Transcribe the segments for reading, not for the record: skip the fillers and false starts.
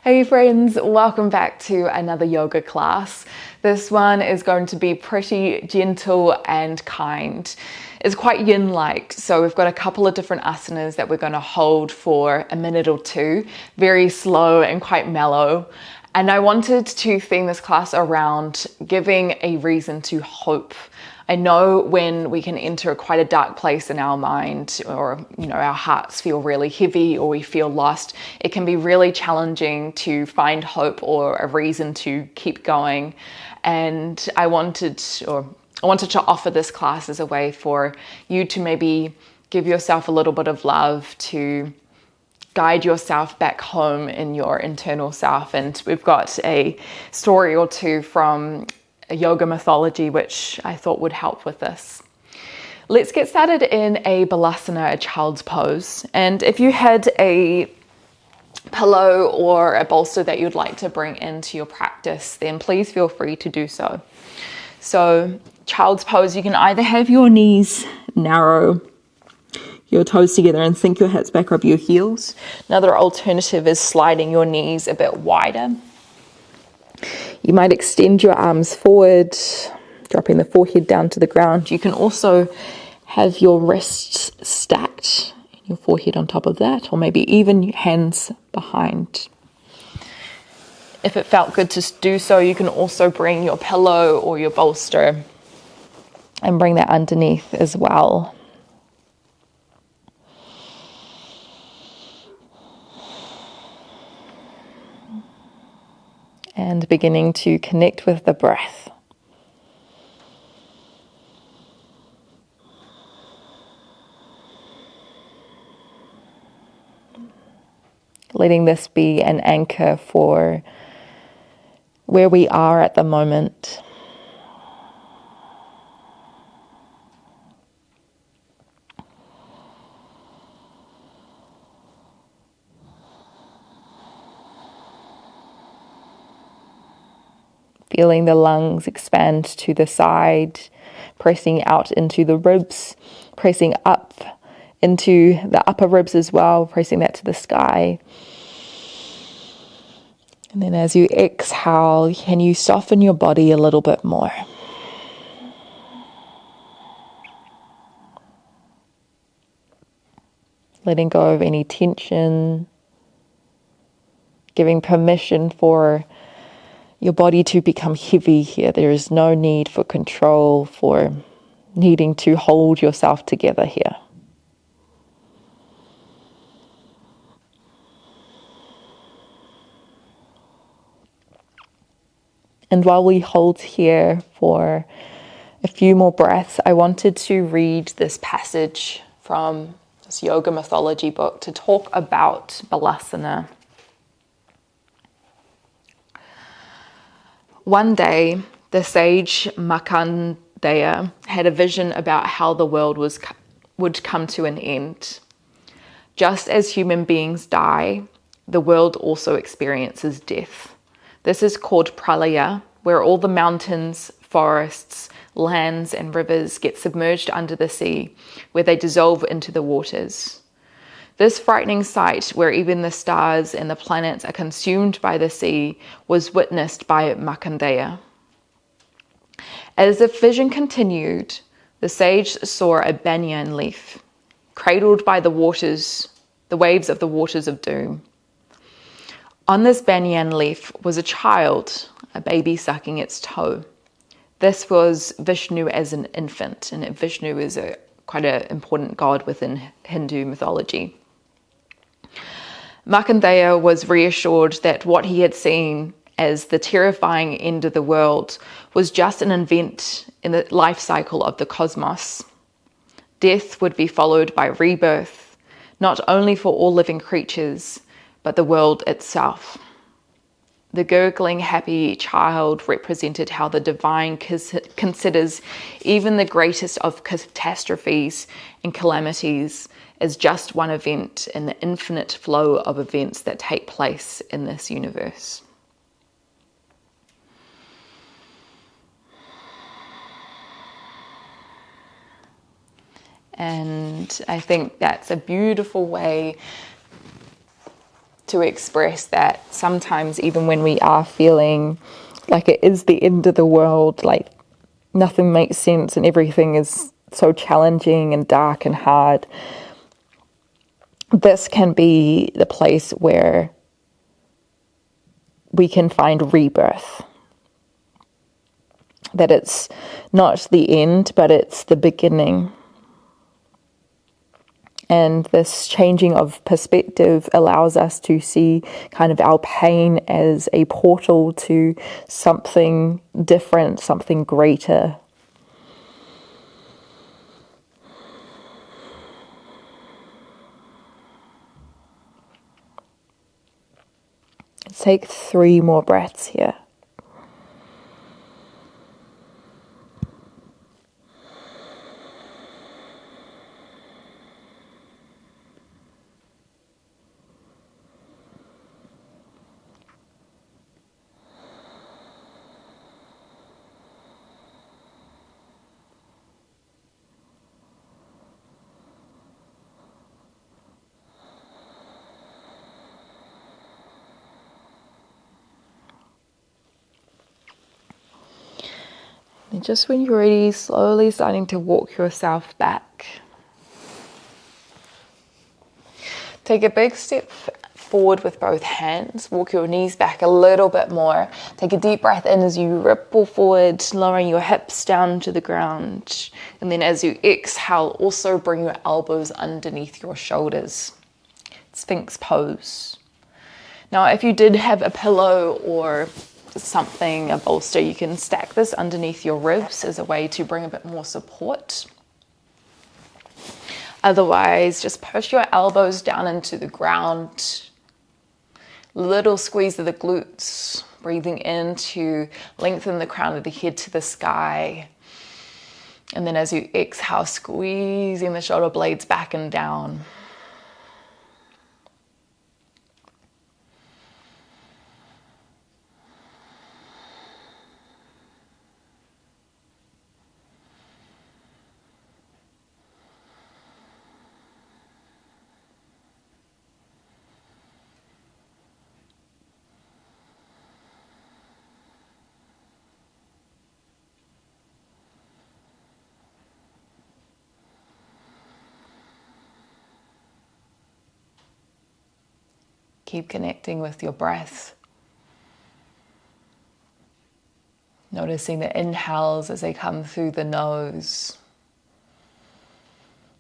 Hey friends, welcome back to another yoga class. This one is going to be pretty gentle and kind. It's quite yin-like, so we've got a couple of different asanas that we're going to hold for a minute or two, very slow and quite mellow. And I wanted to theme this class around giving a reason to hope. I know when we can enter quite a dark place in our mind, or our hearts feel really heavy or we feel lost, it can be really challenging to find hope or a reason to keep going. And I wanted to offer this class as a way for you to maybe give yourself a little bit of love, to guide yourself back home in your internal self. And we've got a story or two from a yoga mythology which I thought would help with this. Let's get started in a balasana, a child's pose. And if you had a pillow or a bolster that you'd like to bring into your practice, then please feel free to do so. So child's pose, you can either have your knees narrow, your toes together, and sink your hips back over your heels. Another alternative is sliding your knees a bit wider. You might extend your arms forward, dropping the forehead down to the ground. You can also have your wrists stacked, your forehead on top of that, or maybe even your hands behind. If it felt good to do so, you can also bring your pillow or your bolster and bring that underneath as well. And beginning to connect with the breath. Letting this be an anchor for where we are at the moment. Feeling the lungs expand to the side, pressing out into the ribs, pressing up into the upper ribs as well, pressing that to the sky. And then as you exhale, can you soften your body a little bit more? Letting go of any tension, giving permission for your body to become heavy here. There is no need for control, for needing to hold yourself together here. And while we hold here for a few more breaths, I wanted to read this passage from this yoga mythology book to talk about balasana. One day, the sage Markandeya had a vision about how the world would come to an end. Just as human beings die, the world also experiences death. This is called pralaya, where all the mountains, forests, lands, and rivers get submerged under the sea, where they dissolve into the waters. This frightening sight, where even the stars and the planets are consumed by the sea, was witnessed by Markandeya. As the vision continued, the sage saw a banyan leaf, cradled by the waves of the waters of doom. On this banyan leaf was a child, a baby sucking its toe. This was Vishnu as an infant, and Vishnu is quite an important god within Hindu mythology. Markandeya was reassured that what he had seen as the terrifying end of the world was just an event in the life cycle of the cosmos. Death would be followed by rebirth, not only for all living creatures, but the world itself. The gurgling, happy child represented how the divine considers even the greatest of catastrophes and calamities as just one event in the infinite flow of events that take place in this universe. And I think that's a beautiful way to express that sometimes even when we are feeling like it is the end of the world, like nothing makes sense and everything is so challenging and dark and hard, this can be the place where we can find rebirth. That it's not the end, but it's the beginning. And this changing of perspective allows us to see kind of our pain as a portal to something different, something greater. Let's take 3 more breaths here. And just when you're ready, slowly starting to walk yourself back. Take a big step forward with both hands. Walk your knees back a little bit more. Take a deep breath in as you ripple forward, lowering your hips down to the ground. And then as you exhale, also bring your elbows underneath your shoulders. Sphinx pose. Now, if you did have a pillow or something, a bolster, you can stack this underneath your ribs as a way to bring a bit more support. Otherwise, just push your elbows down into the ground. Little squeeze of the glutes, breathing in to lengthen the crown of the head to the sky. And then as you exhale, squeezing the shoulder blades back and down. Keep connecting with your breath. Noticing the inhales as they come through the nose.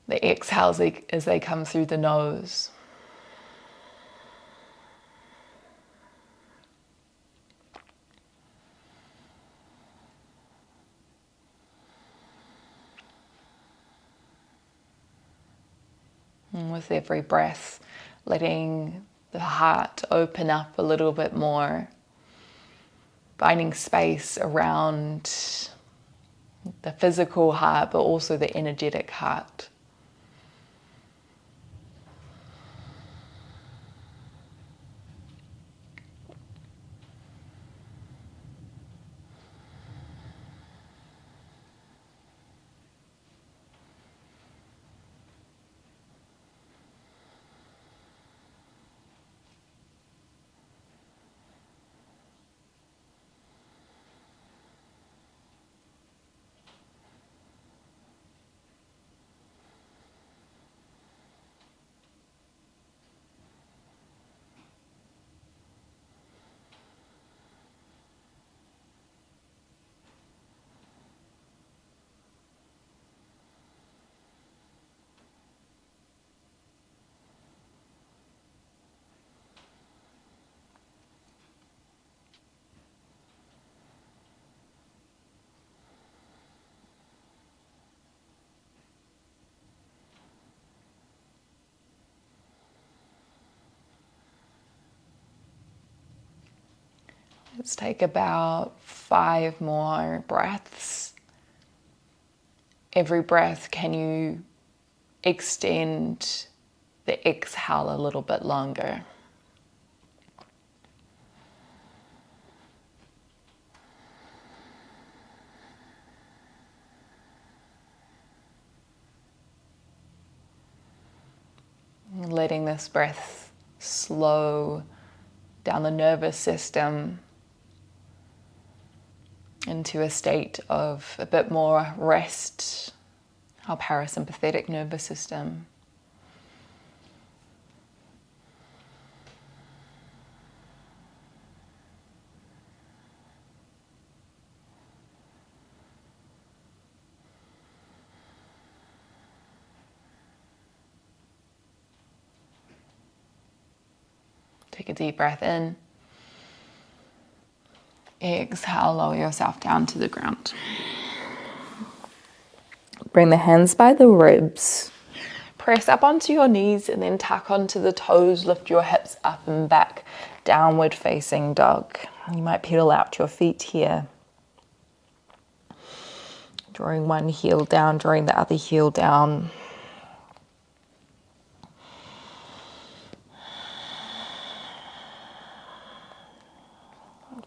The exhales as they come through the nose. And with every breath, letting the heart open up a little bit more, finding space around the physical heart, but also the energetic heart. Let's take about 5 more breaths. Every breath, can you extend the exhale a little bit longer? Letting this breath slow down the nervous system into a state of a bit more rest, our parasympathetic nervous system. Take a deep breath in. Exhale, lower yourself down to the ground. Bring the hands by the ribs. Press up onto your knees and then tuck onto the toes. Lift your hips up and back. Downward facing dog. You might pedal out your feet here. Drawing one heel down, drawing the other heel down.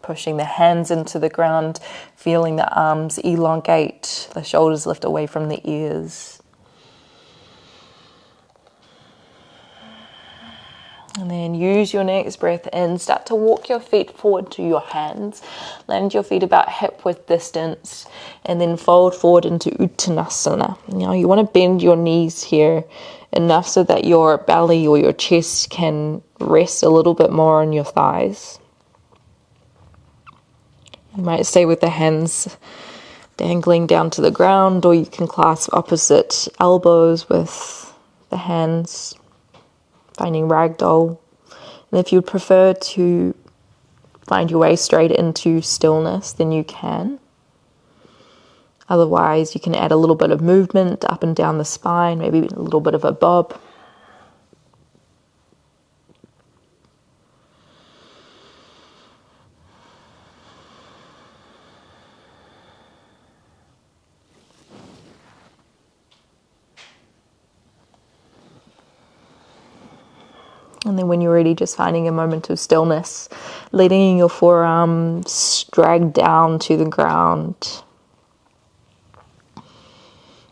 Pushing the hands into the ground, feeling the arms elongate, the shoulders lift away from the ears. And then use your next breath in. Start to walk your feet forward to your hands. Land your feet about hip width distance. And then fold forward into Uttanasana. Now you want to bend your knees here enough so that your belly or your chest can rest a little bit more on your thighs. You might stay with the hands dangling down to the ground, or you can clasp opposite elbows with the hands, finding ragdoll. And if you prefer to find your way straight into stillness, then you can. Otherwise, you can add a little bit of movement up and down the spine, maybe a little bit of a bob. And then when you're ready, just finding a moment of stillness, letting your forearms drag down to the ground.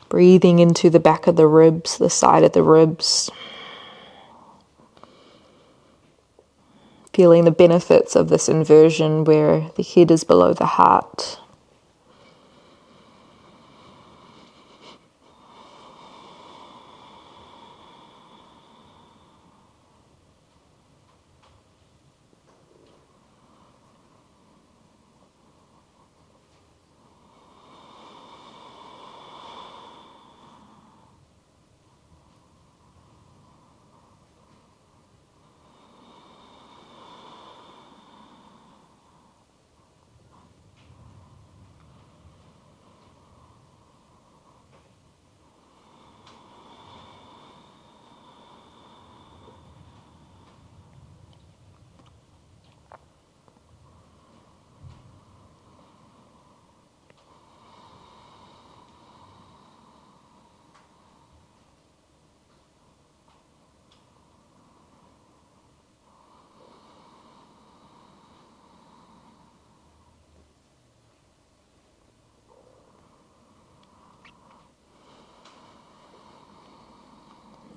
Breathing into the back of the ribs, the side of the ribs. Feeling the benefits of this inversion where the head is below the heart.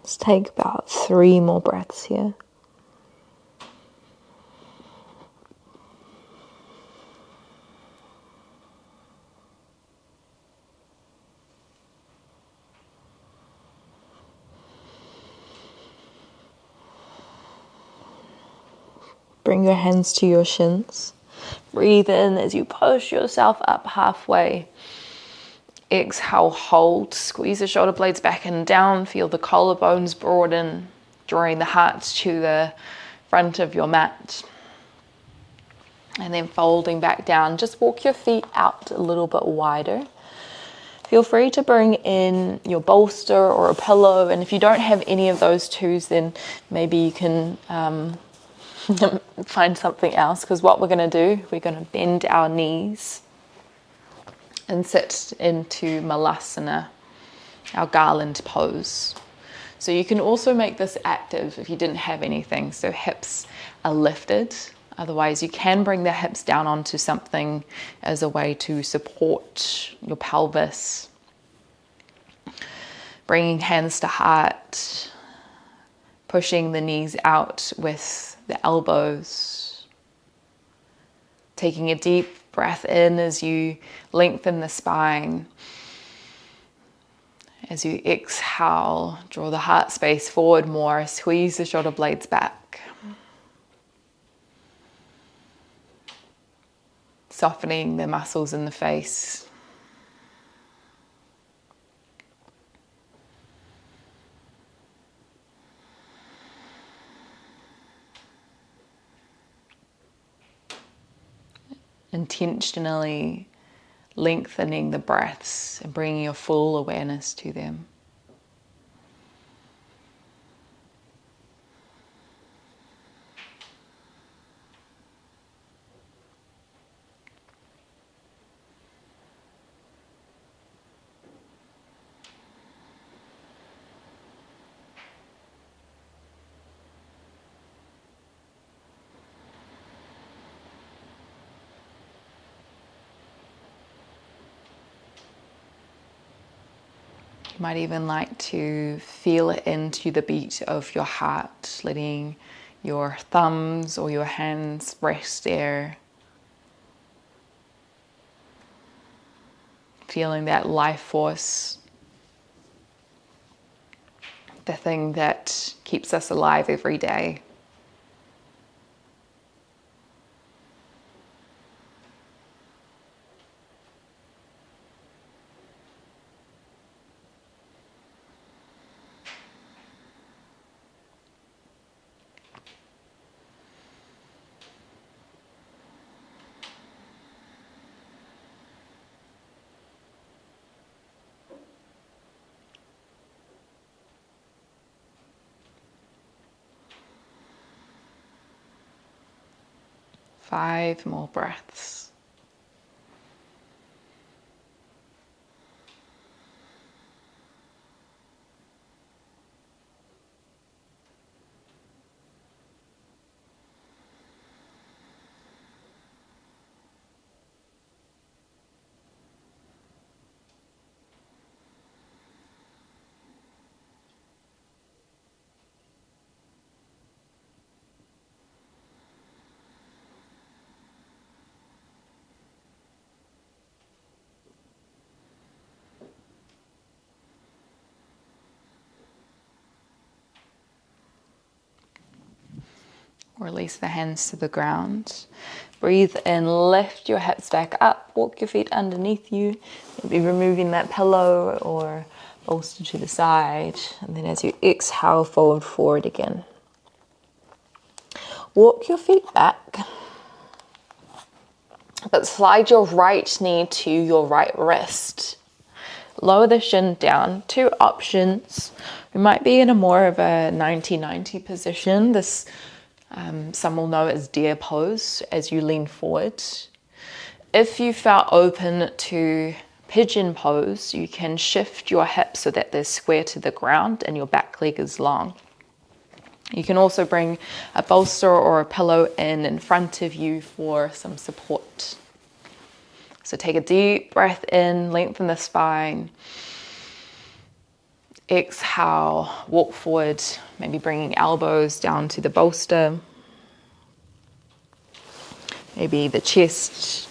Let's take about 3 more breaths here. Bring your hands to your shins. Breathe in as you push yourself up halfway. Exhale, hold, squeeze the shoulder blades back and down, feel the collarbones broaden, drawing the heart to the front of your mat. And then folding back down, just walk your feet out a little bit wider. Feel free to bring in your bolster or a pillow, and if you don't have any of those twos, then maybe you can find something else, because what we're going to do, we're going to bend our knees and sit into Malasana, our Garland pose. So you can also make this active if you didn't have anything. So hips are lifted. Otherwise, you can bring the hips down onto something as a way to support your pelvis. Bringing hands to heart. pushing the knees out with the elbows. Taking a deep breath in as you lengthen the spine. As you exhale, draw the heart space forward more, squeeze the shoulder blades back. Softening the muscles in the face. Intentionally lengthening the breaths and bringing your full awareness to them. You might even like to feel it into the beat of your heart, letting your thumbs or your hands rest there. Feeling that life force, the thing that keeps us alive every day. Five more breaths. Release the hands to the ground. Breathe in, lift your hips back up, walk your feet underneath you. Maybe removing that pillow or bolster to the side. And then as you exhale, forward again. Walk your feet back, but slide your right knee to your right wrist. Lower the shin down. Two options. We might be in a more of a 90-90 position. This some will know as deer pose as you lean forward. If you felt open to pigeon pose, you can shift your hips so that they're square to the ground and your back leg is long. You can also bring a bolster or a pillow in front of you for some support. So take a deep breath in, lengthen the spine. Exhale, walk forward, maybe bringing elbows down to the bolster. Maybe the chest.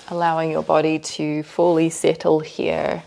Allowing your body to fully settle here.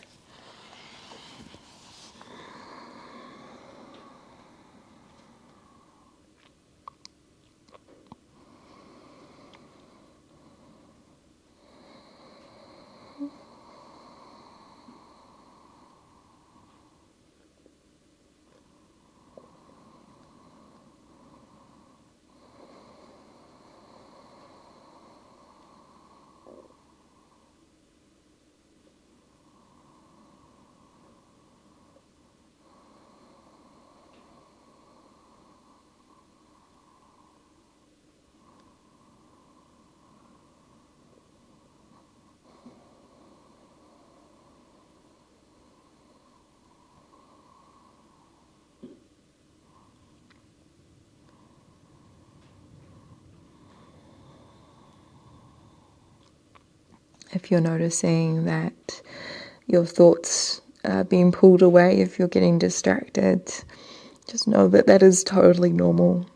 If you're noticing that your thoughts are being pulled away, if you're getting distracted, just know that that is totally normal.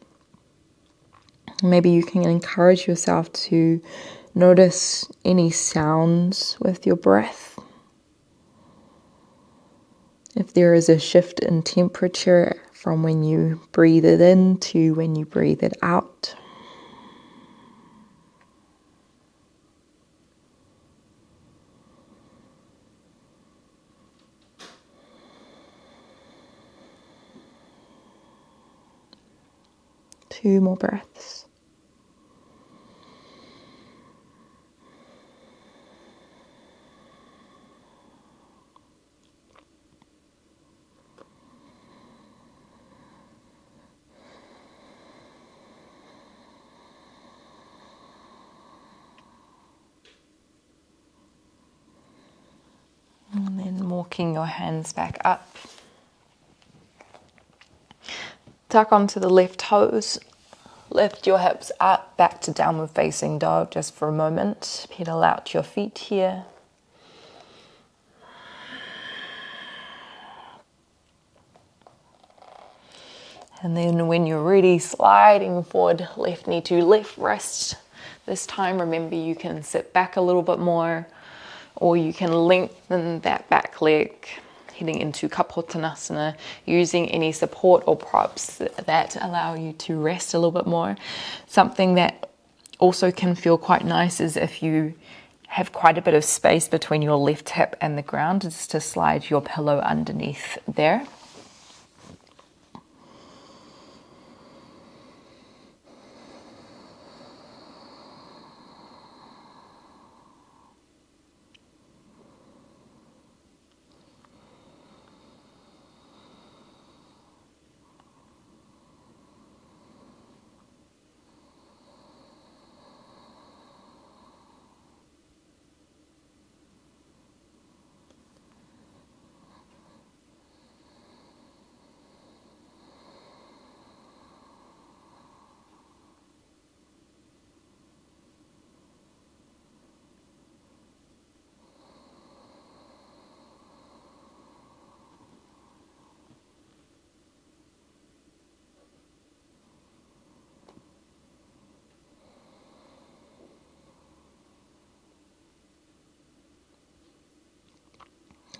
Maybe you can encourage yourself to notice any sounds with your breath. If there is a shift in temperature from when you breathe it in to when you breathe it out. Two more breaths. And then walking your hands back up. Tuck onto the left toes. Lift your hips up, back to downward facing dog just for a moment. Pedal out your feet here. And then when you're ready, sliding forward, left knee to left wrist. This time, remember, you can sit back a little bit more, or you can lengthen that back leg, heading into Kapottanasana, using any support or props that allow you to rest a little bit more. Something that also can feel quite nice is if you have quite a bit of space between your left hip and the ground, just to slide your pillow underneath there.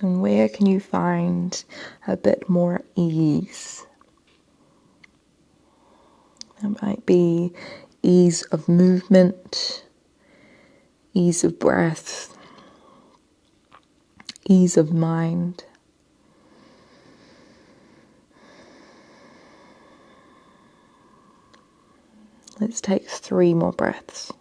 And where can you find a bit more ease? It might be ease of movement, ease of breath, ease of mind. Let's take 3 more breaths.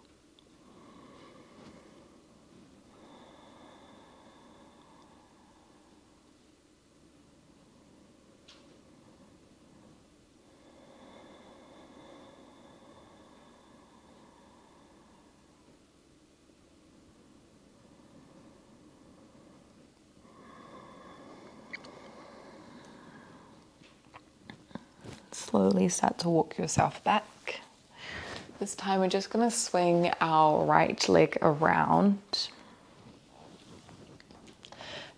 Slowly start to walk yourself back. This time we're just going to swing our right leg around.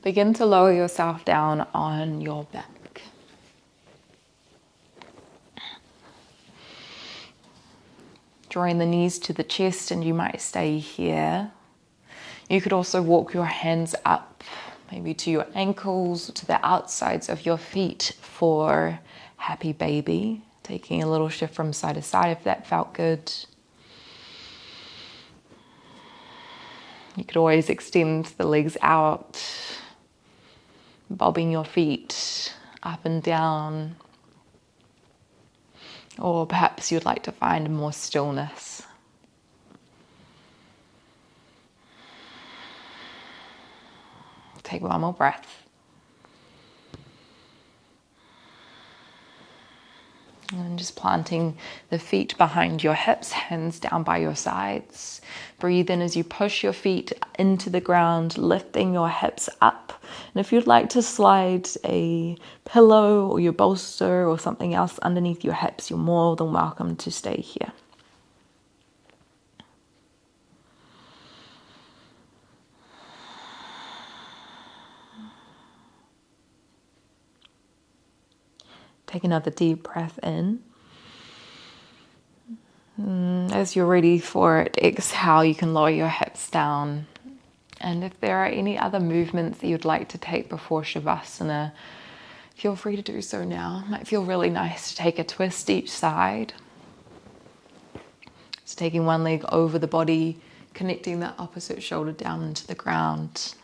Begin to lower yourself down on your back. Drawing the knees to the chest, and you might stay here. You could also walk your hands up, maybe to your ankles, to the outsides of your feet for happy baby. Taking a little shift from side to side if that felt good. You could always extend the legs out, bobbing your feet up and down. Or perhaps you'd like to find more stillness. Take one more breath. And just planting the feet behind your hips, hands down by your sides. Breathe in as you push your feet into the ground, lifting your hips up. And if you'd like to slide a pillow or your bolster or something else underneath your hips, you're more than welcome to stay here. Take another deep breath in. As you're ready for it, exhale, you can lower your hips down. And if there are any other movements that you'd like to take before Shavasana, feel free to do so now. It might feel really nice to take a twist each side. Just taking one leg over the body, connecting the opposite shoulder down into the ground.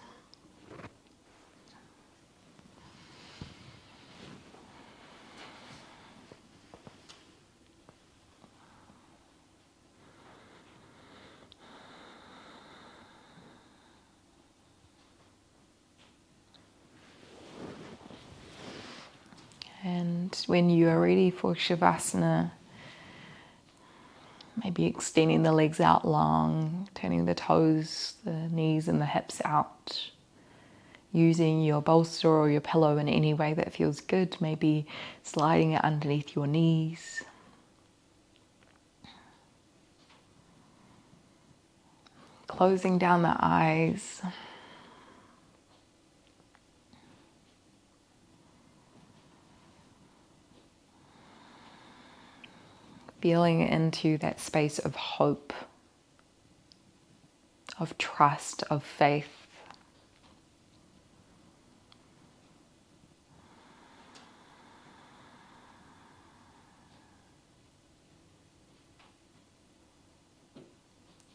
And when you are ready for Shavasana, maybe extending the legs out long, turning the toes, the knees and the hips out. Using your bolster or your pillow in any way that feels good, maybe sliding it underneath your knees. Closing down the eyes. Feeling into that space of hope, of trust, of faith.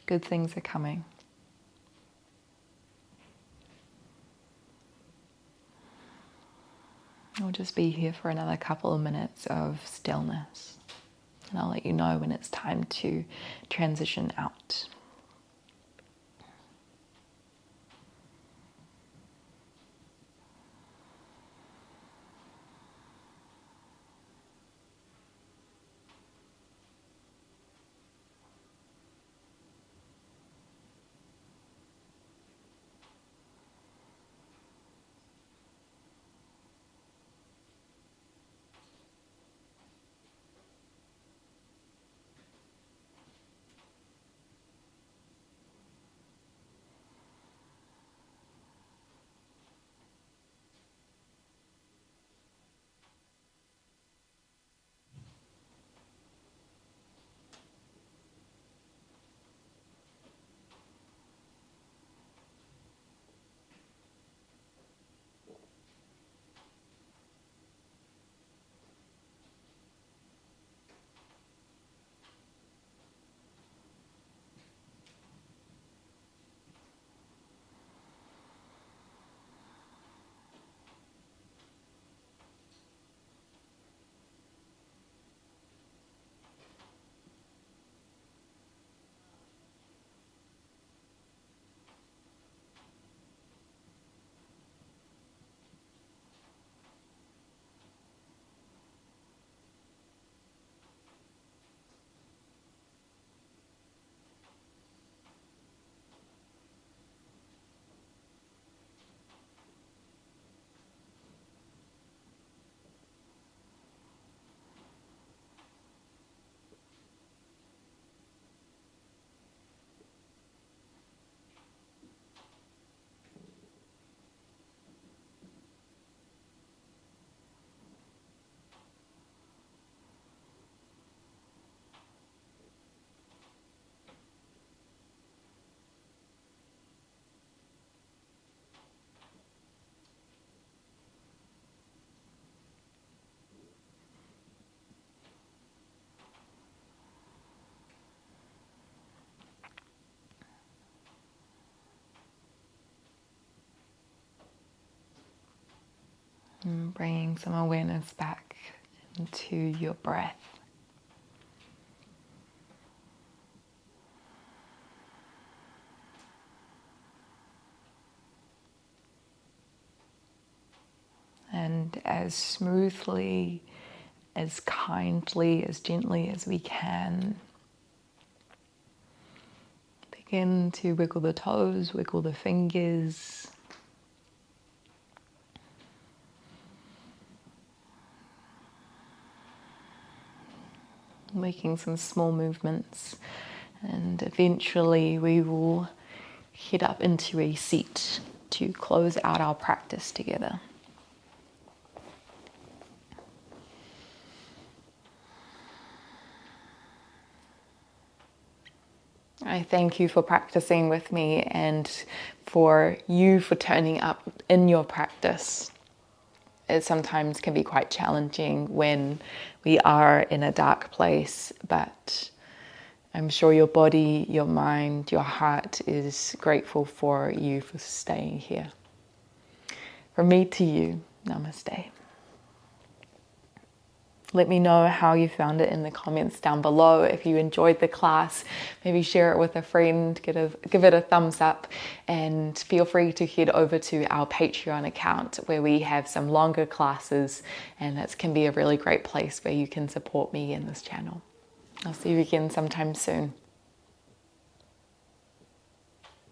Good things are coming. We'll just be here for another couple of minutes of stillness. And I'll let you know when it's time to transition out. And bringing some awareness back into your breath. And as smoothly, as kindly, as gently as we can, begin to wiggle the toes, wiggle the fingers. Making some small movements, and eventually we will head up into a seat to close out our practice together. I thank you for practicing with me and for you for turning up in your practice. It sometimes can be quite challenging when we are in a dark place, but I'm sure your body, your mind, your heart is grateful for you for staying here. From me to you, namaste. Let me know how you found it in the comments down below. If you enjoyed the class, maybe share it with a friend, give it a thumbs up, and feel free to head over to our Patreon account where we have some longer classes, and that can be a really great place where you can support me in this channel. I'll see you again sometime soon.